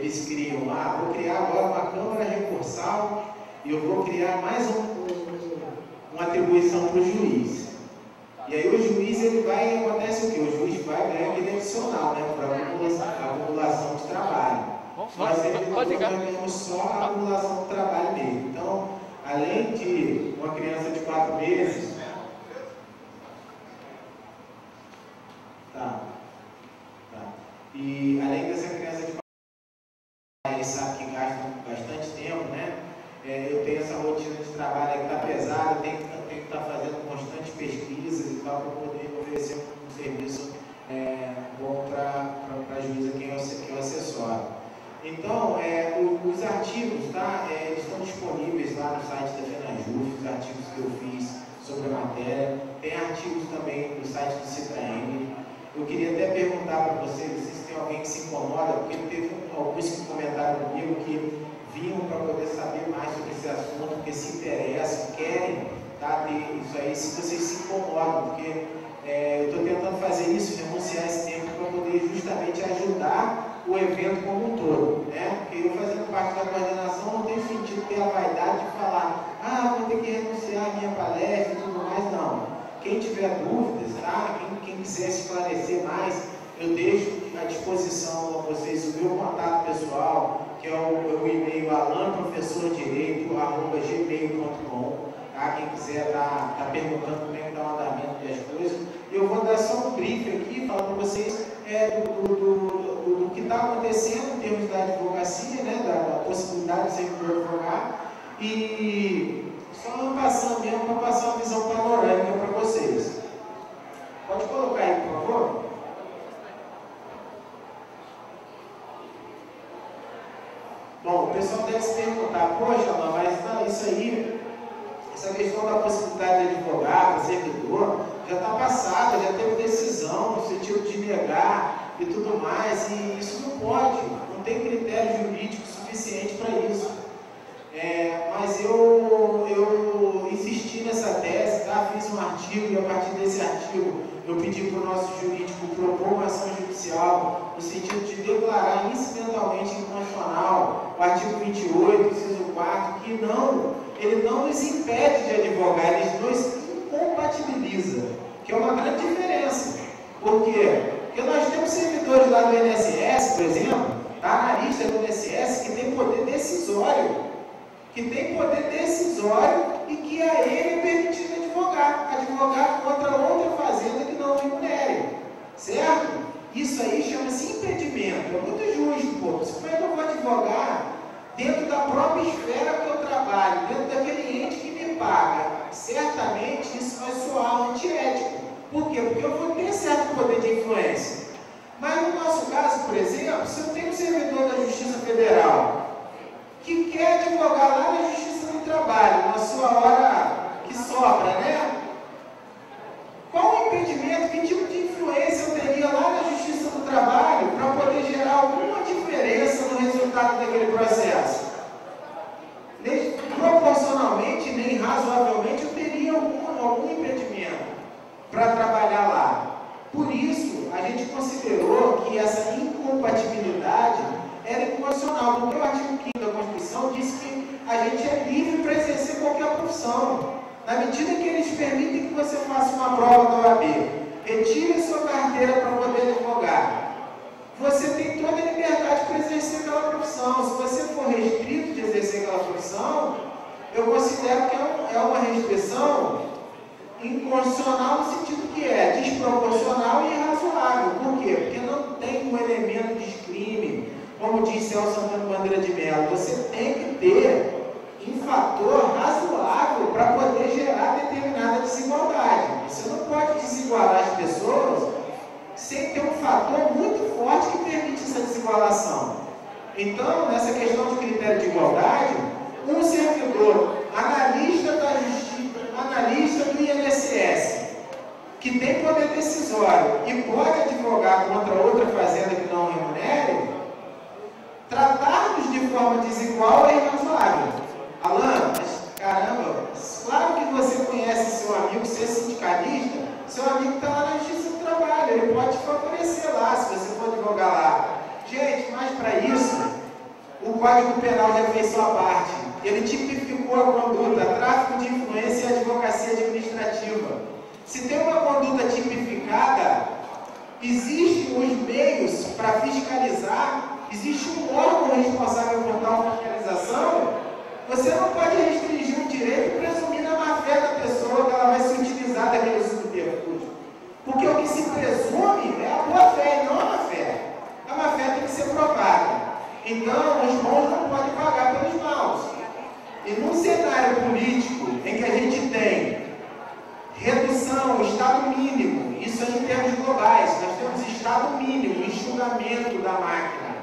eles criam, vou criar agora uma câmara recursal e eu vou criar mais uma atribuição para o juiz. E aí o juiz, ele vai, acontece o quê? O juiz vai ganhar aquele adicional, né, para a acumulação de trabalho. Nós ganhamos só a acumulação de trabalho dele. Então, além de uma criança de 4 meses, e além dessa criança de 4 meses, ele sabe que gasta bastante tempo, né? Eu tenho essa rotina de trabalho aí que está pesada, eu tenho que estar fazendo constantes pesquisas e tal, para poder oferecer um serviço bom para a juíza que eu assessoro. Então, os artigos, tá? Eles estão disponíveis lá no site da FENAJUF, os artigos que eu fiz sobre a matéria. Tem artigos também no site do CITRAN. Eu queria até perguntar para vocês se tem alguém que se incomoda, porque teve alguns que comentaram comigo que vinham para poder saber mais sobre esse assunto, porque se interessam, querem, tá, ter isso aí, se vocês se incomodam, porque eu estou tentando fazer isso, renunciar esse tempo para poder justamente ajudar o evento como um todo, né? Porque eu fazendo parte da coordenação não tem sentido ter a vaidade de falar, vou ter que renunciar à minha palestra e tudo mais, não. Quem tiver dúvidas, tá? Quem quiser esclarecer mais, eu deixo à disposição a vocês o meu contato pessoal, que é o e-mail alanprofessordireito@gmail.com, tá? Quem quiser tá perguntando como é que está o andamento das coisas, eu vou dar só um brief aqui, falar para vocês do que está acontecendo em termos da advocacia, né? Da possibilidade de servidor advogar, e só passando mesmo para passar uma visão panorâmica para vocês. Pode colocar aí, por favor? Bom, o pessoal deve se perguntar, poxa, mas não, isso aí, essa questão da possibilidade de advogado, servidor, já está passada, já teve decisão no sentido de negar e tudo mais, e isso não pode, não tem critério jurídico suficiente para isso. Mas eu insisti nessa tese, tá? Fiz um artigo e a partir desse artigo eu pedi para o nosso jurídico propor uma ação judicial no sentido de declarar incidentalmente inconstitucional o artigo 28, inciso 4, que ele não nos impede de advogar, ele nos incompatibiliza, que é uma grande diferença. Por quê? Porque nós temos servidores lá do INSS, por exemplo, da analista do INSS, que tem poder decisório, e que a ele é permitido advogar contra outra fazenda que não remunere, certo? Isso aí chama-se impedimento, é muito justo, pô. Como é que eu vou advogar dentro da própria esfera que eu trabalho, dentro daquele ente que me paga? Certamente isso vai soar antiético. Por quê? Porque eu vou ter certo poder de influência. Mas no nosso caso, por exemplo, se eu tenho um servidor da Justiça Federal que quer advogar lá na Justiça do Trabalho, na sua hora que sobra, né? Qual o impedimento, que tipo de influência eu teria lá na Justiça do Trabalho para poder gerar alguma diferença no resultado daquele processo? Nem proporcionalmente, nem razoavelmente eu teria algum impedimento para trabalhar lá. Por isso, a gente considerou que essa incompatibilidade era inconstitucional, porque o artigo 5º da Constituição diz que a gente é livre para exercer qualquer profissão, na medida que eles permitem que você faça uma prova da OAB, retire sua carteira para poder advogar. Você tem toda a liberdade para exercer aquela profissão. Se você for restrito de exercer aquela profissão, eu considero que é uma restrição inconstitucional no sentido que é desproporcional e irrazoável. Por quê? Porque não tem um elemento de crime. Como disse Celso Antônio Bandeira de Mello, você tem que ter um fator razoável para poder gerar determinada desigualdade. Você não pode desigualar as pessoas sem ter um fator muito forte que permite essa desigualação. Então, nessa questão de critério de igualdade, um servidor analista da Justiça, analista do INSS, que tem poder decisório e pode advogar contra outra fazenda que não remunere, tratar-nos de forma desigual é irrazoável. Alan, mas caramba, claro que você conhece seu amigo, ser sindicalista, seu amigo está lá na Justiça do Trabalho, ele pode te favorecer lá, se você for advogar lá. Gente, mas para isso, Código Penal já fez sua parte. Ele tipificou a conduta, tráfico de influência e advocacia administrativa. Se tem uma conduta tipificada, existem os meios para fiscalizar, existe um órgão responsável por tal fiscalização. Você não pode restringir um direito presumindo a má-fé da pessoa, que ela vai se utilizar daquele subterfúgio. Porque o que se presume é a boa-fé e não a má-fé. A má-fé tem que ser provada. Então, os bons não podem pagar pelos maus. E num cenário político em que a gente tem redução, Estado mínimo, isso aí em termos globais, nós temos Estado mínimo, enxugamento da máquina.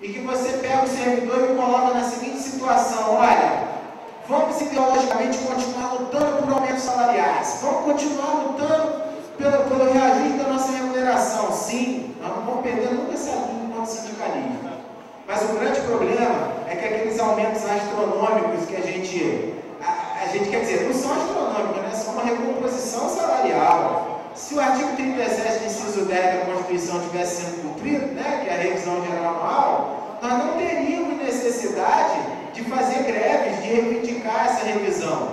E que você pega o servidor e coloca na seguinte situação: olha, vamos ideologicamente continuar lutando por aumentos salariais, vamos continuar lutando pelo reajuste da nossa remuneração. Sim, nós não vamos perder nunca essa linha enquanto sindicalismo. Mas o grande problema é que aqueles aumentos astronômicos que a gente quer dizer, não são astronômicos, né? São uma recomposição salarial. Se o artigo 37, inciso 10 da Constituição tivesse sendo cumprido, né, que é a revisão geral anual, nós não teríamos necessidade de fazer greves, de reivindicar essa revisão.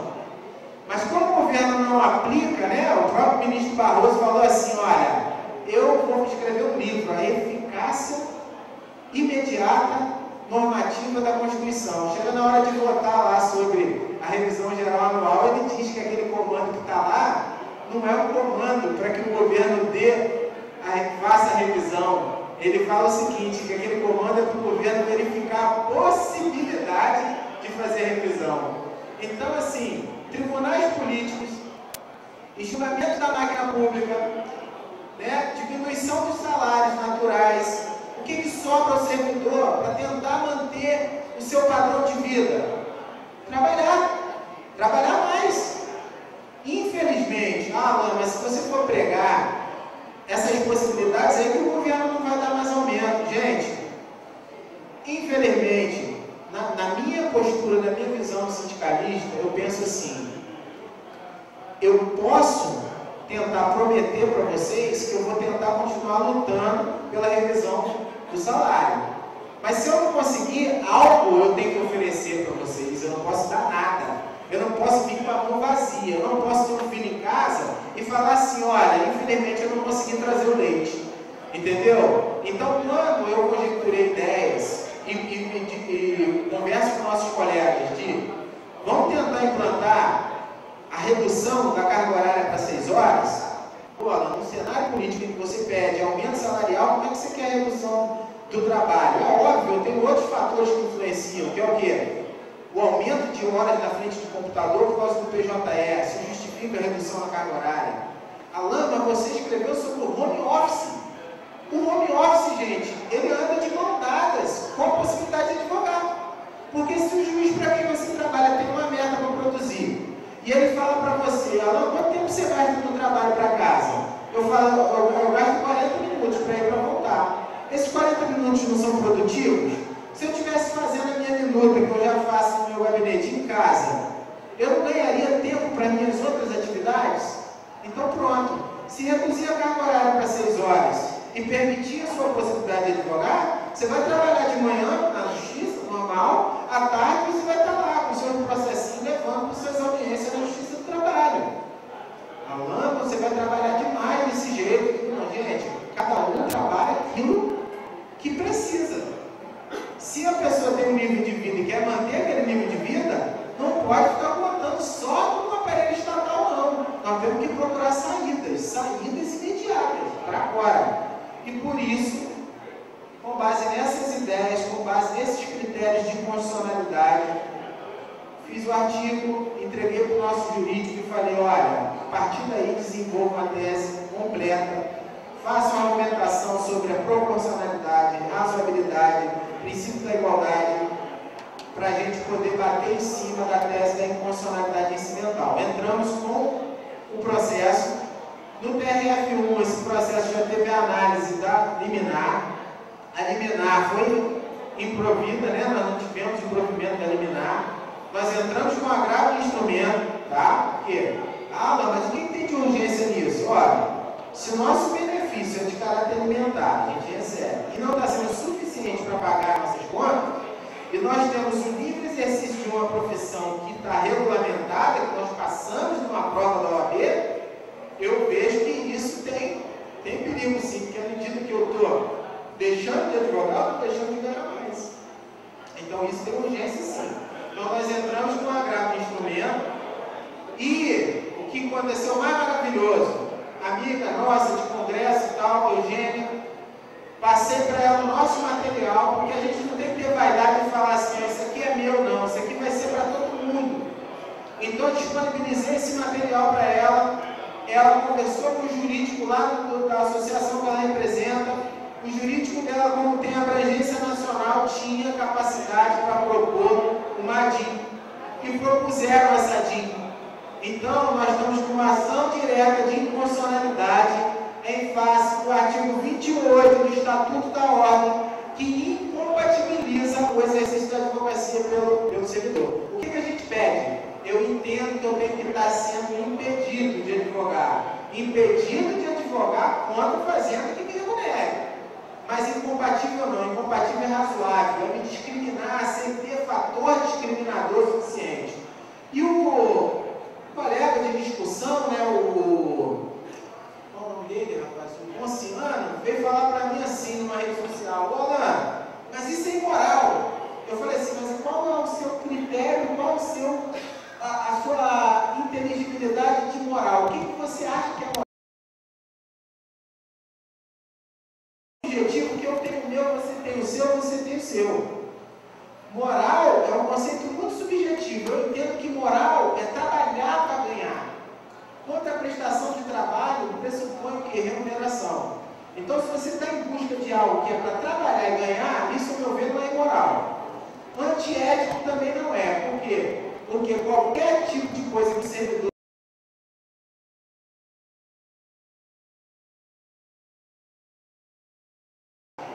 Mas como o governo não aplica, né, o próprio ministro Barroso falou assim: olha, eu vou escrever um livro, a eficácia imediata normativa da Constituição. Chega na hora de votar lá sobre a revisão geral anual, ele diz que aquele comando que está lá não é um comando para que o governo faça a revisão. Ele fala o seguinte, que aquele comando é para o governo verificar a possibilidade de fazer a revisão. Então, assim, tribunais políticos, enxugamento da máquina pública, né, diminuição dos salários naturais. O que sobra ao servidor para tentar manter o seu padrão de vida? Trabalhar mais. Infelizmente, mas se você for pregar essas possibilidades, aí que o governo não vai dar mais aumento. Gente, infelizmente, na minha postura, na minha visão sindicalista, eu penso assim: eu posso tentar prometer para vocês que eu vou tentar continuar lutando pela revisão do salário. Mas se eu não conseguir, algo eu tenho que oferecer para vocês. Eu não posso dar nada. Eu não posso vir com a mão vazia. Eu não posso ter um filho em casa e falar assim: olha, infelizmente eu não consegui trazer o leite. Entendeu? Então, quando eu conjecturei ideias e converso com nossos colegas de vamos tentar implantar a redução da carga horária para 6 horas, no cenário político em que você pede aumento salarial, como é que você quer a redução do trabalho? É óbvio, tem outros fatores que influenciam, que é o quê? O aumento de horas na frente do computador por causa do PJE, se justifica a redução da carga horária. Alana, você escreveu sobre o home office. O home office, gente, ele anda de mão dadas com a possibilidade de advogar. Porque se o juiz para quem você trabalha tem uma meta para produzir, e ele fala para você: Alana, quanto tempo você gasta do trabalho para casa? Eu falo, eu gasto 40 minutos para ir para voltar. Esses 40 minutos não são produtivos? Se eu estivesse fazendo a minha minuta, que eu já faço no meu gabinete em casa, eu não ganharia tempo para minhas outras atividades? Então pronto, se reduzir a carga horária para 6 horas e permitir a sua possibilidade de advogar, você vai trabalhar de manhã na justiça, normal, à tarde você vai estar lá com o seu processinho levando para suas audiências na justiça do trabalho. Alana, você vai trabalhar demais desse jeito. Não, gente, cada um trabalha aquilo que precisa. Se a pessoa tem um nível de vida e quer manter aquele nível de vida, não pode ficar contando só com o aparelho estatal, não. Nós temos que procurar saídas imediatas, para agora. E por isso, com base nessas ideias, com base nesses critérios de constitucionalidade, fiz o artigo, entreguei para o nosso jurídico e falei: olha, a partir daí desenvolva uma tese completa, faça uma argumentação sobre a proporcionalidade, razoabilidade, princípio da igualdade, para a gente poder bater em cima da tese da inconstitucionalidade incidental. Entramos com o processo. No TRF1, esse processo já teve a análise da liminar. A liminar foi improvida, né? Nós não tivemos improvimento da liminar. Nós entramos com agravo de instrumento, tá? Por quê? Mas o que tem de urgência nisso? Olha, se o nosso benefício é de caráter alimentar, a gente recebe, e não está sendo suficiente para pagar nossas contas, e nós temos um livre exercício de uma profissão que está regulamentada, que nós passamos numa prova da OAB, eu vejo que isso tem perigo sim, porque à medida que eu estou deixando de advogar, eu estou deixando de ganhar mais. Então isso tem urgência sim. Então nós entramos com um agravo de instrumento e o que aconteceu mais maravilhoso, amiga nossa de congresso e tal, Eugênia, passei para ela o nosso material, porque a gente não tem que ter vaidade de falar assim, isso aqui é meu não, isso aqui vai ser para todo mundo. Então eu disponibilizei esse material para ela conversou com o jurídico lá da associação que ela representa, o jurídico dela, como tem abrangência nacional, tinha capacidade para propor uma DIN, e propuseram essa DIN. Então nós estamos com uma ação direta de inconstitucionalidade em face do artigo 28 do Estatuto da Ordem, que incompatibiliza o exercício da advocacia pelo servidor. O que a gente pede? Eu entendo que eu tenho que estar sendo impedido de advogar. Impedido de advogar contra fazenda que me remunere. Mas incompatível não, incompatível é razoável. É me discriminar sem ter fator discriminador suficiente. E o colega de discussão, né, qual o nome dele, rapaz? O Onciano, veio falar para mim assim numa rede social: ô Alan, mas isso é imoral. Eu falei assim, mas qual é o seu critério, qual é a sua inteligibilidade de moral? O que você acha que é moral? O objetivo que eu tenho o meu, você tem o seu, você tem o seu. Moral é um conceito muito subjetivo. Eu entendo que moral é trabalhar para ganhar. Quanto à prestação de trabalho, pressupõe o quê? Remuneração. Então, se você está em busca de algo que é para trabalhar e ganhar, isso, ao meu ver, não é imoral. Antiético também não é. Por quê? Porque qualquer tipo de coisa que o servidor...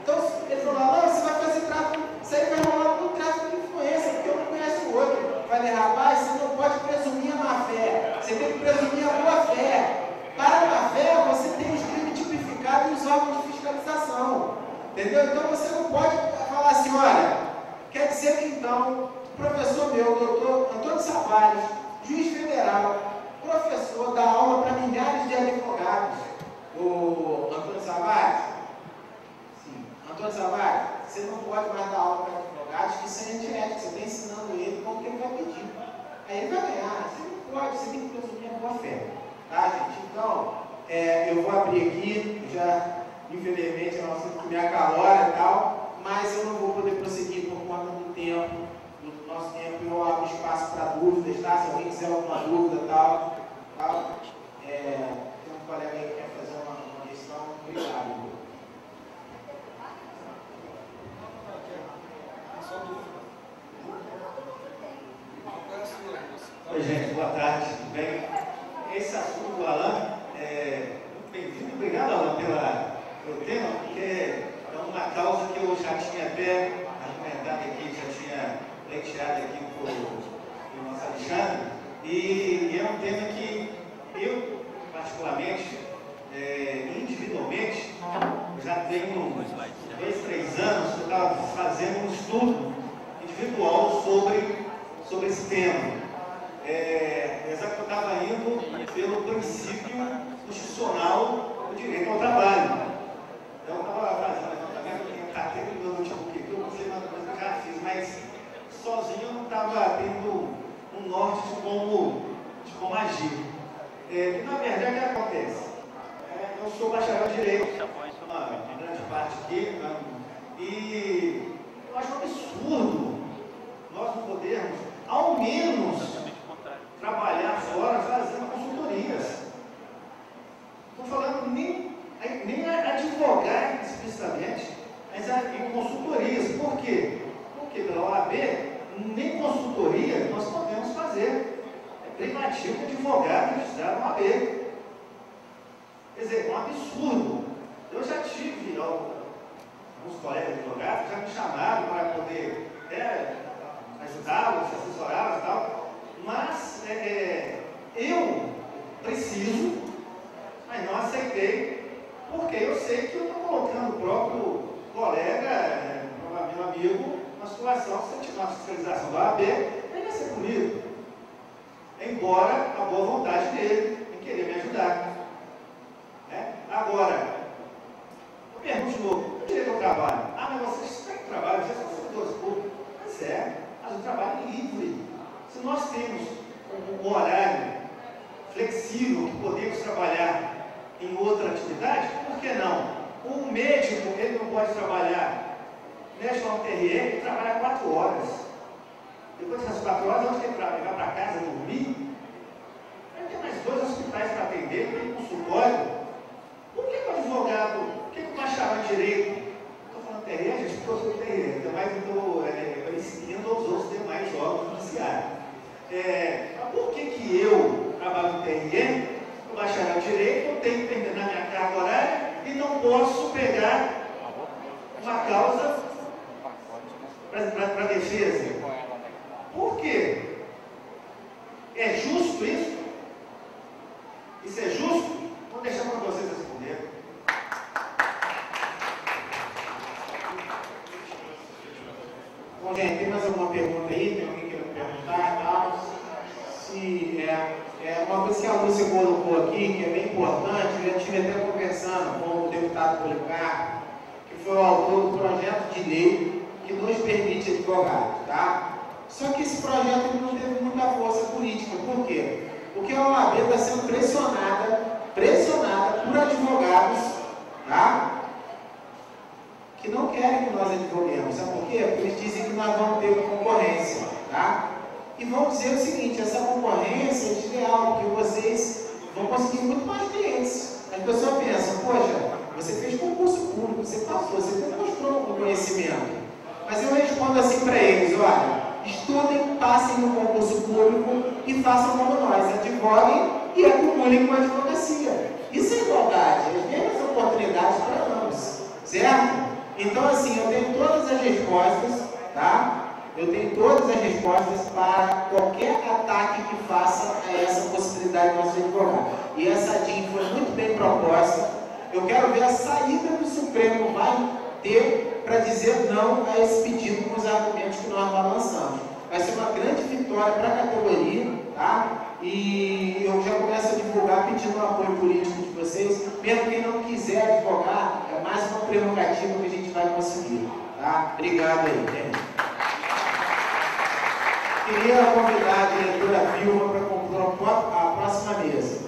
Então, ele falou: não, você vai fazer tráfico, isso aí vai rolar com tráfico de influência, porque eu não conheço o outro. Eu falei: rapaz, você não pode presumir a má-fé, você tem que presumir a boa-fé. Para a má-fé, você tem os crimes tipificados nos órgãos de fiscalização. Entendeu? Então, você não pode falar assim: olha, quer dizer que então, o professor meu, doutor Antônio Savares, juiz federal, professor, dá aula para milhares de advogados. O Antônio Savares, Antônio Savares, você não pode mais dar aula para advogados, que isso é antiético, você está ensinando ele como que ele vai pedir. Aí ele vai ganhar. Você não pode, você tem que presumir a boa fé. Tá, gente? Então, eu vou abrir aqui, já, infelizmente, é um assunto que me acalora e tal, mas eu não vou poder prosseguir por conta do tempo, do nosso tempo. Eu abro espaço para dúvidas, tá? Se alguém quiser alguma dúvida e tal. Tem um colega aí que quer fazer uma questão. Obrigado. Oi, gente, boa tarde, tudo bem? Esse assunto do Alan é muito bem-vindo. Obrigado, Alan, pelo tema, porque é uma causa que eu já tinha até argumentado aqui, já tinha pleiteado aqui com o nosso Alexandre, e é um tema que eu, particularmente, individualmente, eu já tenho 2, 3 anos que eu estava fazendo um estudo individual sobre esse tema. Exato, que eu estava indo pelo princípio constitucional do direito ao trabalho. Então, eu estava fazendo levantamento, eu tinha carteira do meu notebook aqui, eu não sei mais coisa que eu já fiz, mas sozinho eu não estava tendo um norte de como agir. E, na verdade, o que acontece? Eu sou bacharel em Direito, uma grande parte aqui, né? E eu acho um absurdo nós não podermos, ao menos, trabalhar fora fazendo consultorias. Não estou falando nem advogar explicitamente, mas em consultorias. Por quê? Porque pela OAB, nem consultoria nós podemos fazer. É privativo advogado registrado na OAB. Quer dizer, é um absurdo. Eu já tive alguns colegas advogados já me chamaram para poder ajudá-los, assessorá-los e tal, mas eu preciso, mas não aceitei, porque eu sei que eu estou colocando o próprio colega, meu amigo, numa situação, se eu tiver uma fiscalização da OAB, ele vai ser punido. Embora a boa vontade dele em querer me ajudar. Né? Agora, eu pergunto de novo, o direito ao trabalho? Ah, mas vocês têm trabalho, vocês são servidores públicos. Mas mas o trabalho é livre. Se nós temos um horário flexível que podemos trabalhar em outra atividade, por que não? Um médico, ele não pode trabalhar, médico na UTR, ele trabalha 4 horas. Depois dessas 4 horas, onde tem para levar para casa dormir? Vai ter mais 2 hospitais para atender, tem consultório. Por que o advogado, por que o bacharel em direito? Estou falando TRE, gente, porque eu sou TRE, ainda mais estou ensinando aos outros demais jogos judiciários. Mas por que eu trabalho no TRE, o bacharel em direito, eu tenho que terminar minha carga horária e não posso pegar uma causa para defesa? Por quê? É justo isso? Isso é justo? Vou deixar para vocês responderem. Bom, gente, tem mais alguma pergunta aí? Tem alguém querendo perguntar e tal? Se uma coisa que a Lúcia colocou aqui, que é bem importante, eu já estive até conversando com o deputado Policarpo, que foi o autor do projeto de lei que nos permite advogados, tá? Só que esse projeto não teve muita força política. Por quê? Porque a OAB está sendo pressionada por advogados, tá? Que não querem que nós advoguemos. Sabe por quê? Porque eles dizem que nós vamos ter concorrência, tá? E vão dizer o seguinte, essa concorrência é desleal, porque vocês vão conseguir muito mais clientes. As pessoas pensam, poxa, você fez concurso público, você passou, você demonstrou um conhecimento. Mas eu respondo assim para eles, olha, estudem, passem no concurso público e façam como nós, advoguem e acumulem com a advocacia. Isso é igualdade, as mesmas oportunidades para ambos, certo? Então, assim, eu tenho todas as respostas, tá? Eu tenho todas as respostas para qualquer ataque que faça a essa possibilidade de nós advogar. E essa DIN foi muito bem proposta. Eu quero ver a saída que o Supremo vai ter para dizer não a esse pedido com os argumentos que nós lançamos. Vai ser uma grande vitória para a categoria, tá? E eu já começo a divulgar pedindo o apoio político de vocês. Mesmo quem não quiser advogar, é mais uma prerrogativa que a gente vai conseguir, tá? Obrigado aí, gente. Queria convidar a diretora Vilma para compor a próxima mesa.